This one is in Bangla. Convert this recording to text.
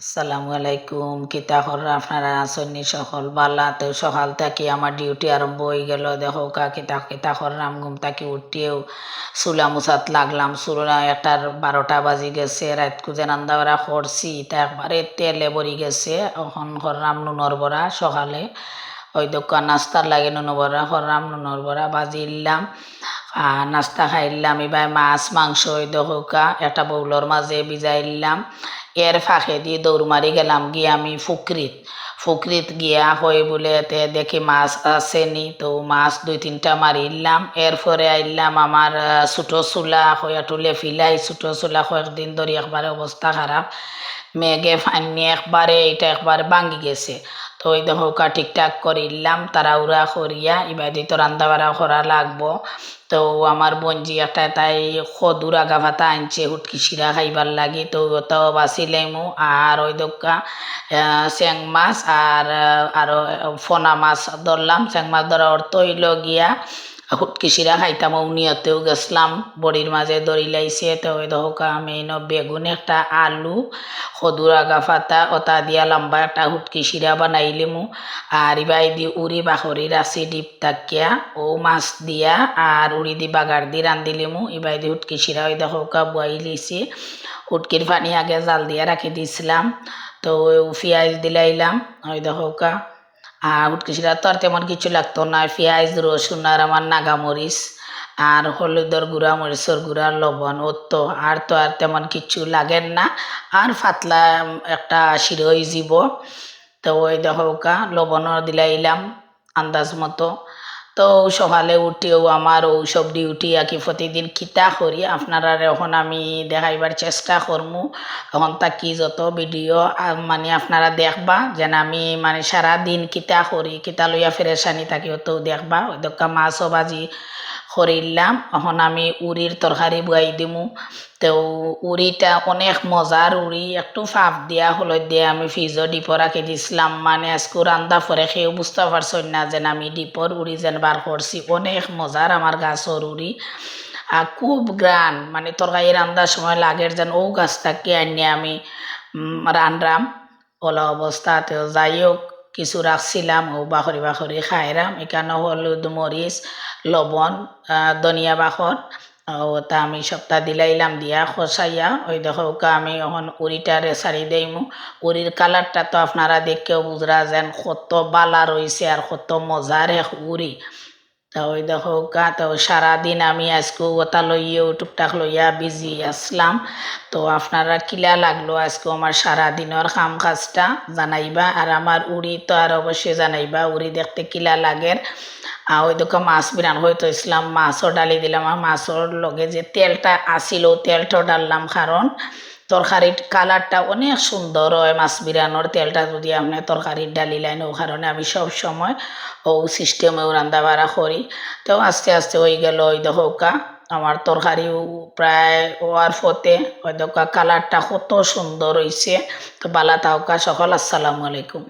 আসসালামু আলাইকুম। কিতা হররা আপনারা আসন্নি সকল বালা? তো সকাল থাকি আমার ডিউটি আরম্ভ হয়ে গেল। দেখো কিতা কিতা হররাম ঘুম থাকি উঠিয়েও চুলা মুছাত লাগলাম। চুলা 12টা বাজি গেছে। রাত কুজে রান্দা বাড়া করছি, তা একবারে তেলে ভরি গেছে। এখন হররাম নুনর বড়া সকালে ওই দোকান নাস্তার লাগে নুন বড়া হররাম নুনর বড়া বাজি ইল্লাম। নাস্তা খাইলাম। এবার মাছ মাংস ওই দোকা একটা বউলর মাঝে ভিজাইলাম। এর ফাঁকে দিয়ে দৌড় মারি গেলাম গিয়ে আমি ফুকরিত গিয়া হয়ে বলে এতে দেখি মাছ আসেনি, তো মাছ 2-3টা মারিলাম। এরপরে আইলাম আমার ছোটো চুলা হইয়া তুলে ফিলাই। ছোটো চুলা কয়েকদিন ধরে একবারে অবস্থা খারাপ, মেঘে ফানি একবারে এটা একবারে ভাঙ্গি গেছে। তো ওই দেখোকা ঠিকঠাক করিলাম তাড়াহুড়া করিয়া। এবার তো রান্না বাড়া করা লাগবো। তো আমার বঞ্জি একটা তাই খদুর আগা ভাতা আনছে হুটকি শিরা খাইবার লাগি, তো ওটাও বাঁচিলামু। আর ওই দোকা চেং মাছ আর আরো ফোনা মাছ ধরলাম। চেং মাছ ধরা অর্থ হইল গিয়া হুটকি শিরা খাইতাম, উনিয়তেও গেছলাম বড়ির মাঝে ধরি লাইছে। তো ওই দোকা আমি বেগুন একটা আলু খদুর আগা ফাতা ওটা দিয়া লম্বা একটা হুটকি শিরা বানাইলিমু। আর ইবাই দি উড়ি বাখরি রাশি ডিপ তাকিয়া ও মাছ দিয়া আর উড়ি দি বাগার দি রান্ধিলিমু। ইবাই দি হুটকি শিরা ওই দেখো বুয়াই লিছি। হুটকির পানি আগে জাল দিয়া রাখি দিছিলাম, তো পেঁয়াজ দিলাইলাম ওই দেখো হুটকি শিরা তো আর তেমন কিছু লাগতো না। পেঁয়াজ রসুন আর আমার নাগামরিচ আর হলুদের গুঁড়া মরিচের গুঁড়া লবণ ও তো আর তেমন কিছু লাগেন না। আর পাতলা একটা শিরা হয়ে যাব। তো ওই দেখো লবণও দিলাইলাম আন্দাজ মতো। তো সকালে উঠেও আমার ওইসব ডিউটি আর কি প্রতিদিন কিতা করি আপনারা এখন আমি দেখাইবার চেষ্টা করমু। এখন তাকি যত ভিডিও মানে আপনারা দেখবা যেন আমি মানে সারাদিন কিতা করি, কিতা লইয়া ফেরেশানি থাকি তো দেখবা। ওই দোকা মাছও বাজি করিলাম। এখন আমি উড়ির তরকারি বুয়াই দিমু। তো উড়িটা অনেক মজার উড়ি, একটু ফাঁপ দিয়া হলুদ দিয়ে আমি ফ্রিজও ডিপো রাখি দিছিলাম। মানে আজকে রান্দা পরে খেয়েও বুঝতে পারছেন না যেন আমি ডিপোর উড়ি যেন বার করছি। অনেক মজার আমার গাছর উড়ি আর খুব গ্রান, মানে তরকারি রান্নার সময় লাগের যেন ও গাছ থাকি আনিয়ে আমি রান্নাম ওলা অবস্থাতেও। যাই হোক কিছু রাখছিলাম ও বাখরি বাখরি খাইরাম। এখানে হলুদ মরিচ লবণ ধনিয়া বাখর ওটা আমি সপ্তাহ দিলাইলাম দিয়া খসাইয়া ওই দেখো আমি এখন উড়িটারে সারি দেইমু। উড়ির কালারটা তো আপনারা দেখেও বুঝরা যেন কত বালা রয়েছে আর কত মজার এক উড়ি। তা ওই দেখো তো সারাদিন আমি আজকে ওটা লইয়েও টুকটাক লইয়া বিজি আসলাম। তো আপনারা কিলা লাগলো আজকে আমার সারাদিনের কাম কাজটা জানাইবা। আর আমার উড়ি তো আর অবশ্যই জানাইবা উড়ি দেখতে কিলা লাগের। ওই দোকা মাছ বিরান হয়তো ইসলাম মাছও ডালি দিলাম। আর মাছর লগে যে তেলটা আসিল তেলটাও ডাললাম, কারণ তরকারির কালারটা অনেক সুন্দর হয় মাছ বিরানোর তেলটা যদি আপনি তরকারির ডালি লাইন। ও কারণে আমি সব সময় ও সিস্টেমেও রান্না বাড়া করি। তো আস্তে আস্তে হয়ে গেল ওই দোকা আমার তরকারিও প্রায় ওয়ার ফতে। ওই দোকা কালারটা কত সুন্দর হয়েছে। তো বালা তাওকা সকল আসসালামু আলাইকুম।